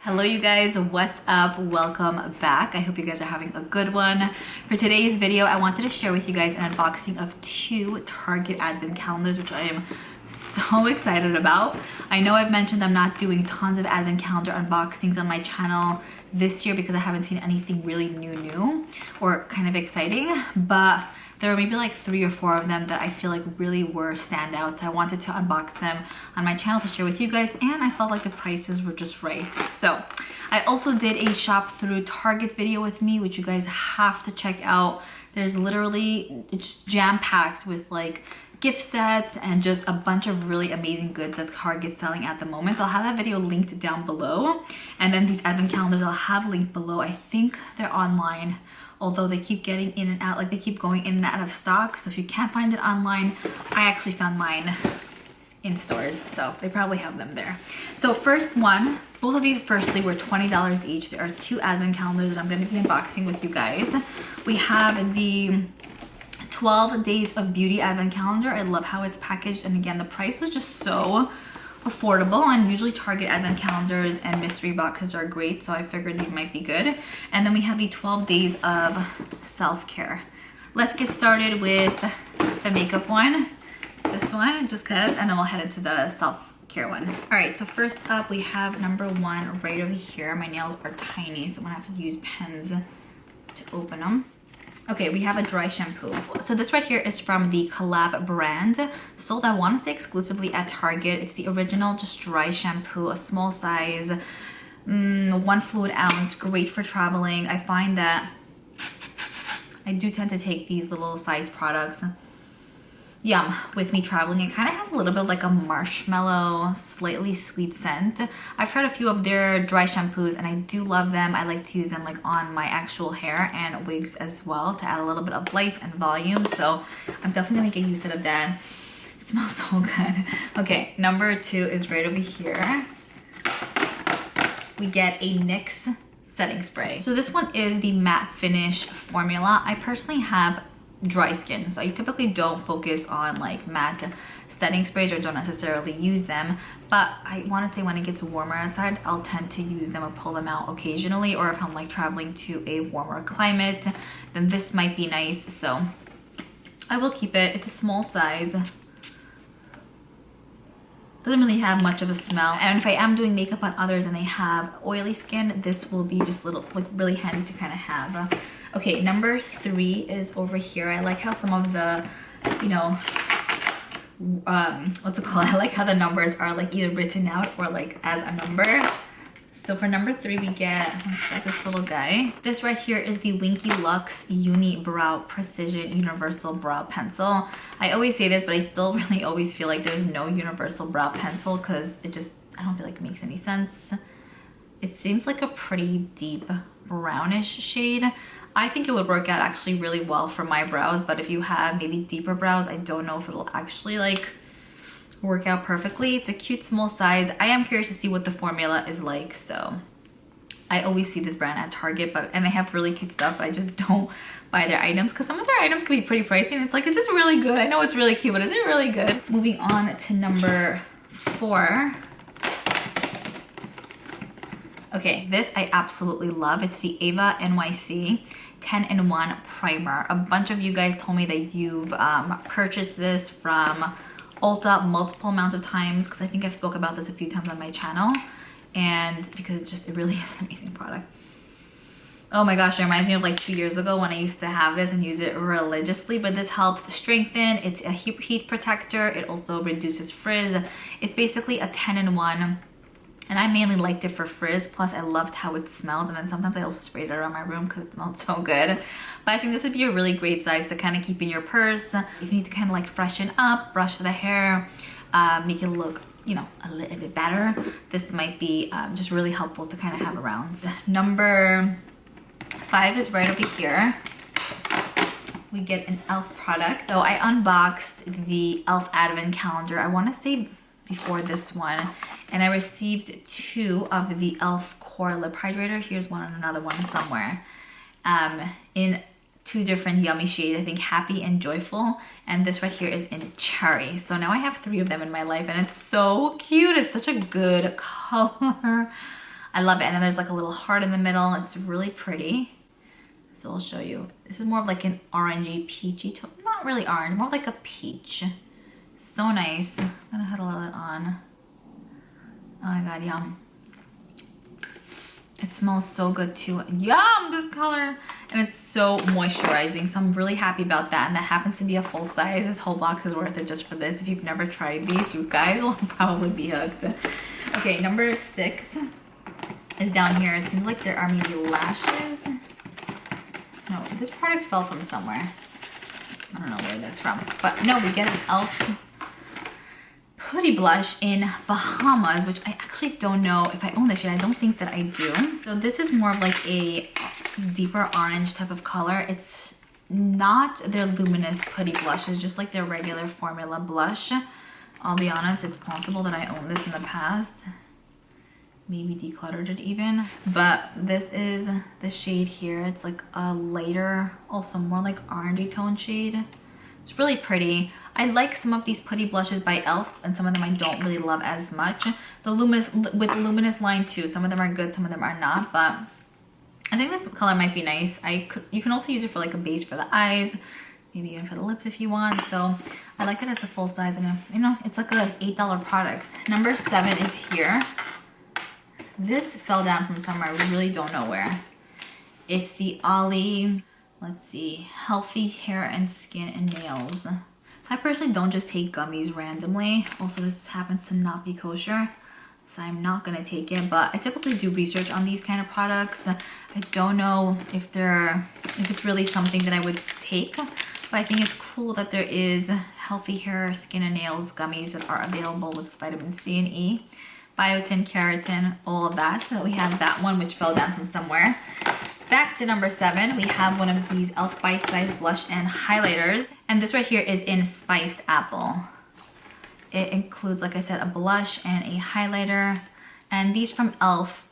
Hello you guys, what's up? Welcome back. I hope you guys are having a good one. For today's video, I wanted to share with you guys an unboxing of 2 Target advent calendars, which I am so excited about. I know I've mentioned I'm not doing tons of advent calendar unboxings on my channel this year because I haven't seen anything really new or kind of exciting, but there were maybe like 3 or 4 of them that I feel like really were standouts. I wanted to unbox them on my channel to share with you guys, and I felt like the prices were just right. So I also did a shop through Target video with me, which you guys have to check out. There's literally, it's jam-packed with like gift sets and just a bunch of really amazing goods that Target's selling at the moment. So I'll have that video linked down below. And then these advent calendars I'll have linked below. I think they're online, although they keep getting in and out, like they keep going in and out of stock. So if you can't find it online, I actually found mine in stores, so they probably have them there. So first one, both of these firstly were $20 each. There are 2 advent calendars that I'm going to be unboxing with you guys. We have the 12 Days of Beauty advent calendar. I love how it's packaged, and again, the price was just so affordable, and usually Target advent calendars and mystery boxes are great, so I figured these might be good. And then we have the 12 Days of Self-Care. Let's get started with the makeup one, this one, just cause, and then we'll head into the self-care one. All right, so first up we have number 1 right over here. My nails are tiny, so I'm gonna have to use pens to open them. Okay, we have a dry shampoo. So this right here is from the Collab brand, sold I want to say exclusively at Target. It's the original just dry shampoo, a small size, 1 fluid ounce, great for traveling. I find that I do tend to take these little sized products with me traveling. It kind of has a little bit like a marshmallow, slightly sweet scent. I've tried a few of their dry shampoos and I do love them. I like to use them like on my actual hair and wigs as well to add a little bit of life and volume. So I'm definitely gonna get used to that. It smells so good. Okay, number 2 is right over here. We get a NYX setting spray. So this one is the matte finish formula. I personally have dry skin, so I typically don't focus on like matte setting sprays or don't necessarily use them, but I want to say when it gets warmer outside, I'll tend to use them or pull them out occasionally, or if I'm like traveling to a warmer climate, then this might be nice, so I will keep it. It's a small size. Doesn't really have much of a smell, and if I am doing makeup on others and they have oily skin, this will be just little like really handy to kind of have. Okay, number 3 is over here. I like how some of the, you know, what's it called? I like how the numbers are like either written out or like as a number. So for number 3, we get, looks like this little guy. This right here is the Winky Lux Uni Brow Precision Universal Brow Pencil. I always say this, but I still really always feel like there's no universal brow pencil because it just, I don't feel like it makes any sense. It seems like a pretty deep brownish shade. I think it would work out actually really well for my brows, but if you have maybe deeper brows, I don't know if it'll actually like work out perfectly. It's a cute small size. I am curious to see what the formula is like, so I always see this brand at Target, and they have really cute stuff, but I just don't buy their items because some of their items can be pretty pricey, and it's like, is this really good? I know it's really cute, but is it really good? Moving on to number 4. Okay, this I absolutely love. It's the Ava NYC 10-in-1 primer. A bunch of you guys told me that you've purchased this from Ulta multiple amounts of times, because I think I've spoke about this a few times on my channel, and because it really is an amazing product. Oh my gosh, it reminds me of like 2 years ago when I used to have this and use it religiously, but this helps strengthen. It's a heat protector. It also reduces frizz. It's basically a 10-in-1. And I mainly liked it for frizz, plus I loved how it smelled, and then sometimes I also sprayed it around my room because it smelled so good. But I think this would be a really great size to kind of keep in your purse. If you need to kind of like freshen up, brush the hair, make it look, you know, a little bit better, this might be just really helpful to kind of have around. Number 5 is right over here. We get an e.l.f. product. So I unboxed the e.l.f. Advent Calendar, I want to say before this one, and I received 2 of the e.l.f. Core Lip Hydrator. Here's one and another one somewhere, in 2 different yummy shades, I think Happy and Joyful, and this right here is in Cherry. So now I have 3 of them in my life, and it's so cute. It's such a good color. I love it. And then there's like a little heart in the middle. It's really pretty. So I'll show you. This is more of like an orangey, peachy tone. Not really orange, more like a peach. So nice. I'm gonna huddle it on. Oh my god, yum. It smells so good too. Yum, this color. And it's so moisturizing. So I'm really happy about that. And that happens to be a full size. This whole box is worth it just for this. If you've never tried these, you guys will probably be hooked. Okay, number 6 is down here. It seems like there are maybe lashes. No, this product fell from somewhere. I don't know where that's from. But no, we get an e.l.f. Putty blush in Bahamas, which I actually don't know if I own this shade. I don't think that I do. So this is more of like a deeper orange type of color. It's not their luminous putty blush. It's just like their regular formula blush. I'll be honest, it's possible that I owned this in the past. Maybe decluttered it even. But this is the shade here. It's like a lighter, also more like orangey tone shade. It's really pretty. I like some of these putty blushes by e.l.f. and some of them I don't really love as much. The luminous, with the luminous line too. Some of them are good, some of them are not. But I think this color might be nice. You can also use it for like a base for the eyes. Maybe even for the lips if you want. So I like that it's a full size and you know, it's like a $8 product. Number 7 is here. This fell down from somewhere, I really don't know where. It's the Ollie, let's see, Healthy Hair and Skin and Nails. So I personally don't just take gummies randomly. Also, this happens to not be kosher, so I'm not gonna take it, but I typically do research on these kind of products. I don't know if it's really something that I would take, but I think it's cool that there is healthy hair, skin and nails gummies that are available with vitamin C and E. Biotin, keratin, all of that. So we have that one which fell down from somewhere. Back to number 7, we have one of these e.l.f. bite-sized blush and highlighters. And this right here is in Spiced Apple. It includes, like I said, a blush and a highlighter. And these from e.l.f.,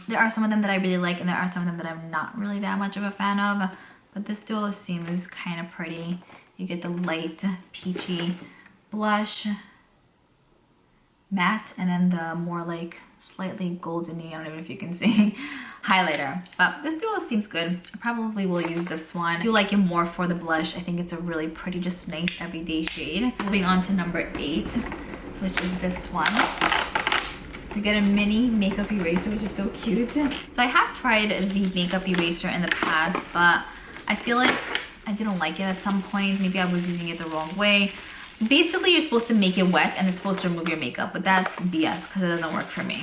there are some of them that I really like and there are some of them that I'm not really that much of a fan of. But this duo seems kind of pretty. You get the light peachy blush, matte, and then the more like slightly goldeny, I don't know if you can see, highlighter. But this duo seems good. I probably will use this one. I do like it more for the blush. I think it's a really pretty, just nice everyday shade. Moving on to number 8, which is this one. You get a mini makeup eraser, which is so cute. So I have tried the makeup eraser in the past, but I feel like I didn't like it at some point. Maybe I was using it the wrong way. Basically, you're supposed to make it wet and it's supposed to remove your makeup, but that's BS because it doesn't work for me.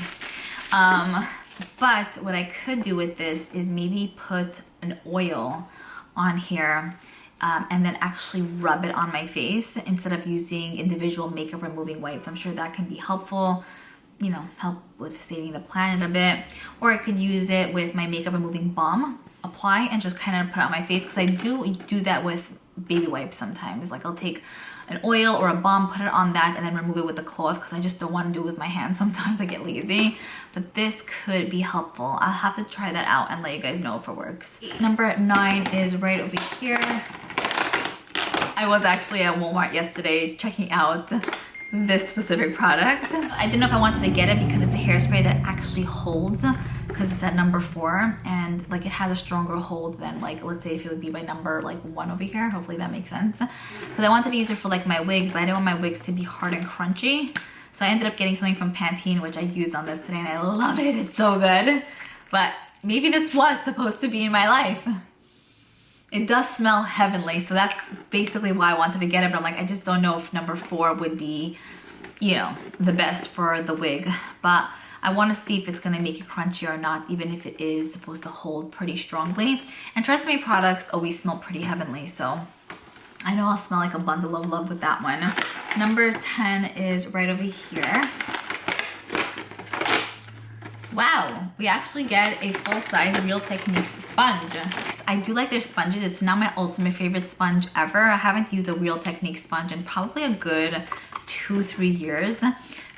But what I could do with this is maybe put an oil on here and then actually rub it on my face instead of using individual makeup removing wipes. I'm sure that can be helpful, you know, help with saving the planet a bit. Or I could use it with my makeup removing balm, apply and just kind of put it on my face, because I do that with baby wipes sometimes. Like I'll take an oil or a balm, put it on that, and then remove it with a cloth because I just don't want to do it with my hands. Sometimes I get lazy, but this could be helpful. I'll have to try that out and let you guys know if it works. Number 9 is right over here. I was actually at Walmart yesterday checking out this specific product. I didn't know if I wanted to get it because it's a hairspray that actually holds, because it's at number 4 and like it has a stronger hold than, like, let's say if it would be by number like 1 over here. Hopefully that makes sense, because I wanted to use it for like my wigs, but I didn't want my wigs to be hard and crunchy. So I ended up getting something from Pantene, which I used on this today, and I love it. It's so good. But maybe this was supposed to be in my life. It does smell heavenly, so that's basically why I wanted to get it, but I'm like, I just don't know if number 4 would be, you know, the best for the wig. But I want to see if it's going to make it crunchy or not, even if it is supposed to hold pretty strongly. And TRESemmé products always smell pretty heavenly, so I know I'll smell like a bundle of love with that one. Number 10 is right over here. Wow, we actually get a full-size Real Techniques sponge. I do like their sponges. It's not my ultimate favorite sponge ever. I haven't used a Real Techniques sponge in probably a good 2-3 years.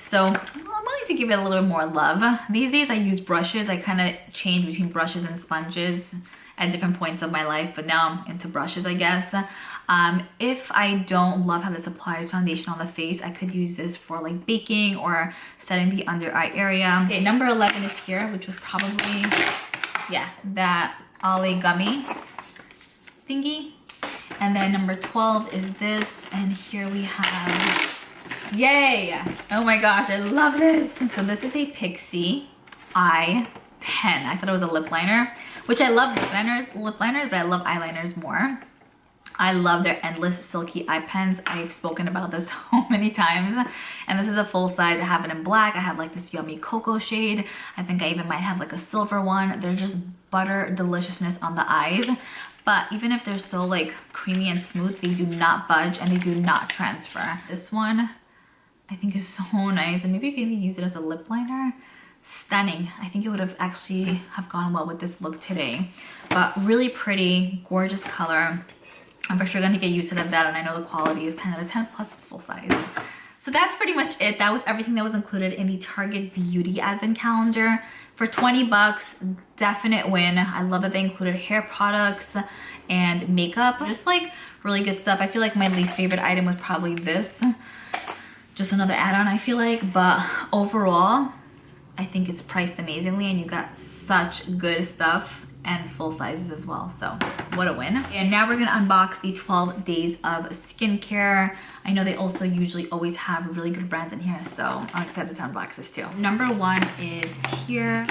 So I'm willing to give it a little bit more love. These days I use brushes. I kind of change between brushes and sponges. at different points of my life, but now I'm into brushes, I guess. If I don't love how this applies foundation on the face, I could use this for like baking or setting the under eye area. Okay, number 11 is here, which was probably, yeah, that Ollie gummy thingy. And then number 12 is this, and here we have, yay! Oh my gosh, I love this. So this is a Pixie eye pen. I thought it was a lip liner, which I love lip liners, but I love eyeliners more. I love their endless silky eye pens. I've spoken about this so many times. And this is a full size. I have it in black. I have like this yummy cocoa shade. I think I even might have like a silver one. They're just butter deliciousness on the eyes. But even if they're so like creamy and smooth, they do not budge and they do not transfer. This one I think is so nice. And maybe you can even use it as a lip liner. Stunning. I think it would have actually have gone well with this look today. But really pretty, gorgeous color. I'm for sure gonna get used to that, and I know the quality is 10 out of 10, plus it's full size. So that's pretty much it. That was everything that was included in the Target Beauty Advent Calendar. For 20 bucks, definite win. I love that they included hair products and makeup, just like really good stuff. I feel like my least favorite item was probably this. Just another add-on, I feel like, but overall, I think it's priced amazingly and you got such good stuff and full sizes as well. So what a win. And now we're gonna unbox the 12 days of skincare. I know they also usually always have really good brands in here, so I'm excited to unbox this too. Number 1 is here.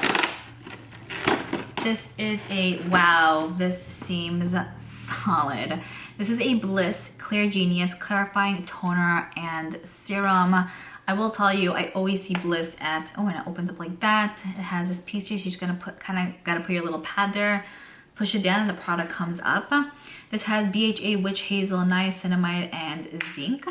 This is a, wow, this seems solid. This is a Bliss Clear Genius Clarifying Toner and Serum. I will tell you, I always see Bliss at, oh, and it opens up like that. It has this piece here, so you're just gonna put, gotta put your little pad there, push it down, and the product comes up. This has BHA, witch hazel, niacinamide, and zinc.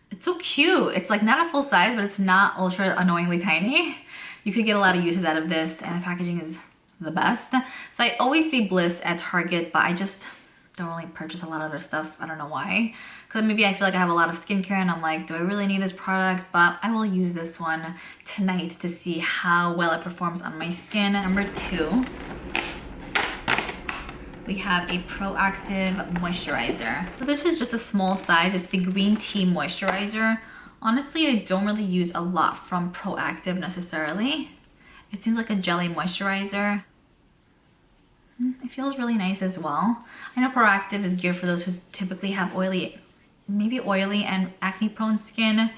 It's so cute. It's like not a full size, but it's not ultra annoyingly tiny. You could get a lot of uses out of this, and the packaging is the best. So I always see Bliss at Target, but I just don't really purchase a lot of their stuff. I don't know why. Because maybe I feel like I have a lot of skincare and I'm like, do I really need this product? But I will use this one tonight to see how well it performs on my skin. Number 2, we have a Proactive Moisturizer. So this is just a small size. It's the Green Tea Moisturizer. Honestly, I don't really use a lot from Proactive necessarily. It seems like a jelly moisturizer. It feels really nice as well. I know Proactive is geared for those who typically have oily, maybe oily and acne prone skin.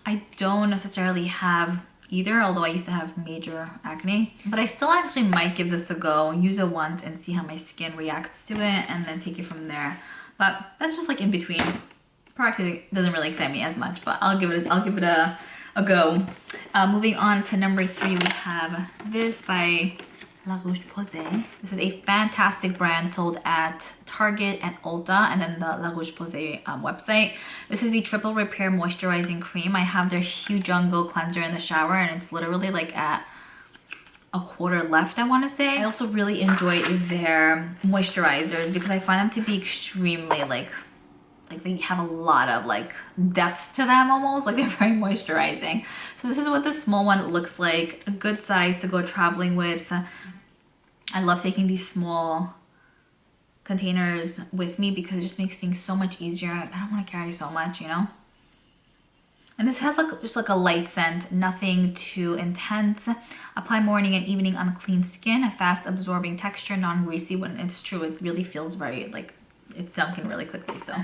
I don't necessarily have either, although I used to have major acne. But I still actually might give this a go, use it once and see how my skin reacts to it and then take it from there. But that's just like in between. Proactive doesn't really excite me as much, but I'll give it a go. Moving on to number 3, we have this by Liora.y. This is a fantastic brand sold at Target and Ulta, and then the Liora.y website. This is the Triple Repair Moisturizing Cream. I have their Hue Jungle Cleanser in the shower, and it's literally like at a quarter left, I want to say. I also really enjoy their moisturizers because I find them to be extremely like they have a lot of like depth to them almost, like they're very moisturizing. So this is what the small one looks like, a good size to go traveling with. I love taking these small containers with me because it just makes things so much easier. I don't want to carry so much, you know? And this has like just like a light scent, nothing too intense. Apply morning and evening on clean skin, a fast absorbing texture, non-greasy. When it's true, it really feels very like it's sunk in really quickly. So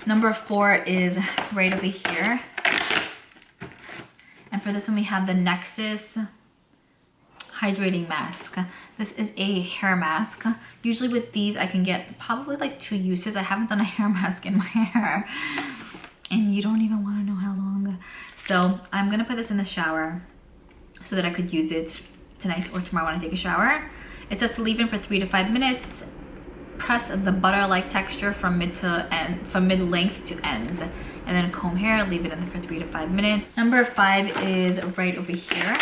number 4 is right over here. And for this one, we have the Nexus Hydrating Mask. This is a hair mask. Usually with these, I can get probably like 2 uses. I haven't done a hair mask in my hair, and you don't even want to know how long. So I'm gonna put this in the shower so that I could use it tonight or tomorrow when I take a shower. It says to leave in for 3 to 5 minutes. Press the butter-like texture from mid length to ends, and then comb hair, leave it in there for 3 to 5 minutes. Number 5 is right over here.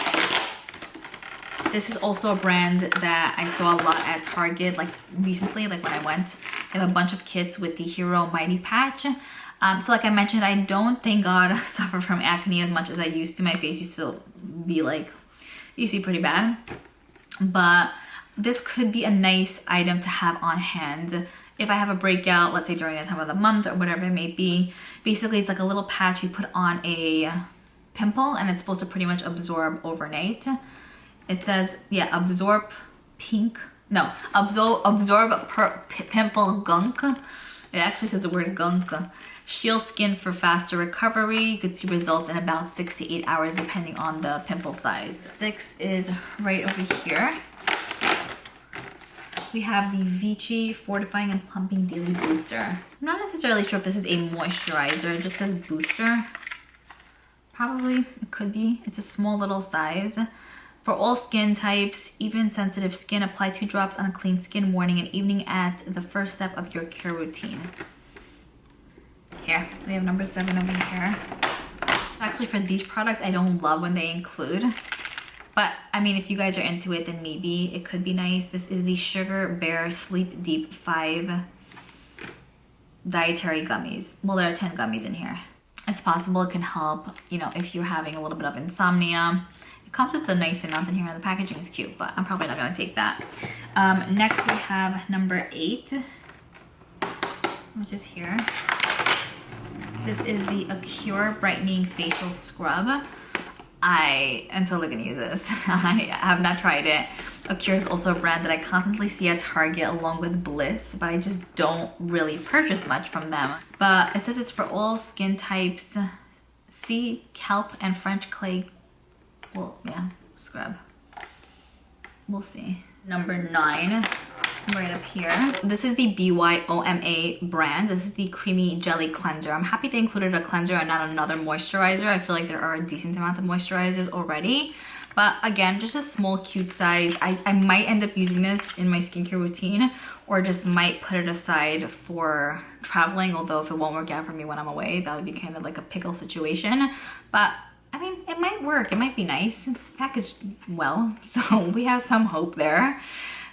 This is also a brand that I saw a lot at Target, like recently, like when I went. They have a bunch of kits with the Hero Mighty Patch. So like I mentioned, I don't, thank God, suffer from acne as much as I used to. My face used to be like, pretty bad. But this could be a nice item to have on hand. If I have a breakout, let's say during the time of the month or whatever it may be, basically it's like a little patch you put on a pimple and it's supposed to pretty much absorb overnight. It says, yeah, absorb pimple gunk. It actually says the word gunk. Shield skin for faster recovery. You could see results in about 6 to 8 hours depending on the pimple size. 6 is right over here. We have the Vichy Fortifying and Plumping Daily Booster. I'm not necessarily sure if this is a moisturizer. It just says booster. Probably, it could be. It's a small little size. For all skin types, even sensitive skin, apply 2 drops on a clean skin morning and evening at the first step of your care routine. Here, we have number 7 over here. Actually, for these products, I don't love when they include. But, I mean, if you guys are into it, then maybe it could be nice. This is the Sugar Bear Sleep Deep 5 dietary gummies. Well, there are 10 gummies in here. It's possible it can help, you know, if you're having a little bit of insomnia. It comes with a nice amount in here, and the packaging is cute, but I'm probably not going to take that. Next, we have number 8, which is here. This is the Acure Brightening Facial Scrub. I am totally gonna use this. I have not tried it. Acure is also a brand that I constantly see at Target along with Bliss, but I just don't really purchase much from them. But it says it's for all skin types. Sea, kelp, and French clay. Well, yeah, scrub. We'll see. Number 9, right up here. This is the BYOMA brand. This is the Creamy Jelly Cleanser. I'm happy they included a cleanser and not another moisturizer. I feel like there are a decent amount of moisturizers already. But again, just a small, cute size. I might end up using this in my skincare routine or just might put it aside for traveling. Although if it won't work out for me when I'm away, that would be kind of like a pickle situation. But I mean, it might work. It might be nice. It's packaged well, so we have some hope there.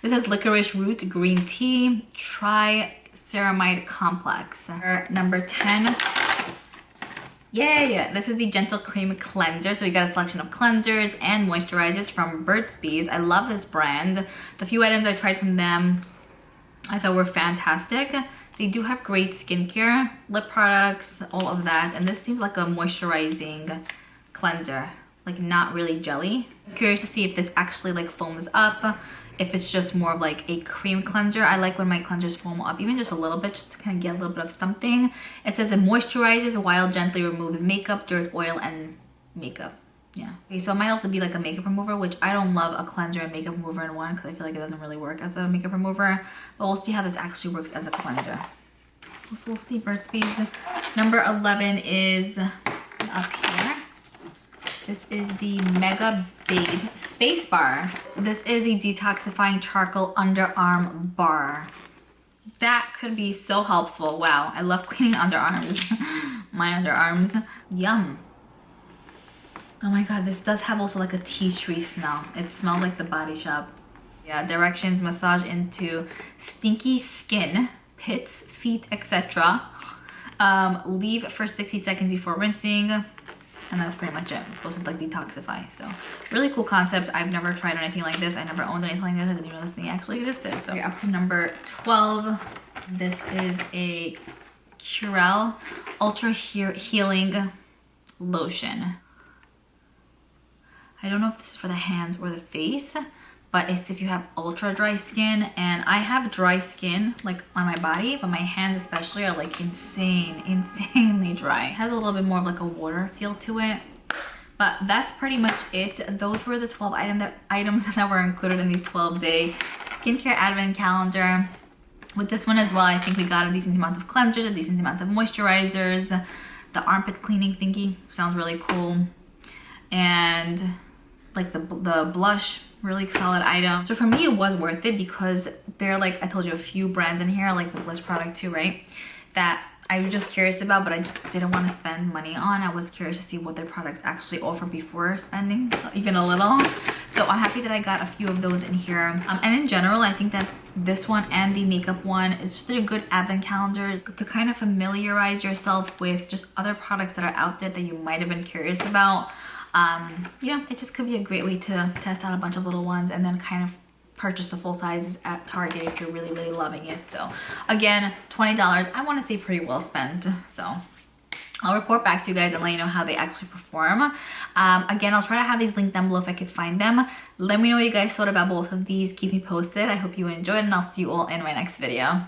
This is Licorice Root Green Tea Triceramide Complex. Number 10. Yay! This is the Gentle Cream Cleanser. So we got a selection of cleansers and moisturizers from Burt's Bees. I love this brand. The few items I tried from them I thought were fantastic. They do have great skincare, lip products, all of that. And this seems like a moisturizing cleanser, like not really jelly. I'm curious to see if this actually like foams up, if it's just more of like a cream cleanser. I like when my cleansers foam up even just a little bit, just to kind of get a little bit of something. It says it moisturizes while gently removes makeup, dirt, oil, and makeup. Yeah. Okay, so it might also be like a makeup remover, which I don't love a cleanser and makeup remover in one because I feel like it doesn't really work as a makeup remover. But we'll see how this actually works as a cleanser. We'll see. Burt's Bees. Number 11 is up here. This is the Mega Babe Space Bar. This is a detoxifying charcoal underarm bar. That could be so helpful. Wow, I love cleaning underarms. My underarms. Yum. Oh my god, this does have also like a tea tree smell. It smells like the Body Shop. Yeah, directions: massage into stinky skin, pits, feet, etc. Leave for 60 seconds before rinsing. And that's pretty much it. It's supposed to like detoxify. So really cool concept. I've never tried anything like this. I never owned anything like this. I didn't even know this thing actually existed. So we're up to number 12. This is a Curel Ultra Healing Lotion. I don't know if this is for the hands or the face, but it's if you have ultra dry skin. And I have dry skin like on my body, but my hands especially are like insanely dry. It has a little bit more of like a water feel to it. But that's pretty much it. Those were the 12 items that were included in the 12-day skincare advent calendar. With this one as well, I think we got a decent amount of cleansers, a decent amount of moisturizers. The armpit cleaning thingy sounds really cool. And like the blush, really solid item. So for me, it was worth it because there are like, I told you, a few brands in here, like the Bliss product too, right? That I was just curious about, but I just didn't want to spend money on. I was curious to see what their products actually offer before spending even a little. So I'm happy that I got a few of those in here. And in general, I think that this one and the makeup one is just a good advent calendar to kind of familiarize yourself with just other products that are out there that you might have been curious about. You know, it just could be a great way to test out a bunch of little ones and then kind of purchase the full sizes at Target if you're really, really loving it. So again, $20, I want to say pretty well spent. So I'll report back to you guys and let you know how they actually perform. Again, I'll try to have these linked down below if I could find them. Let me know what you guys thought about both of these. Keep me posted. I hope you enjoyed, and I'll see you all in my next video.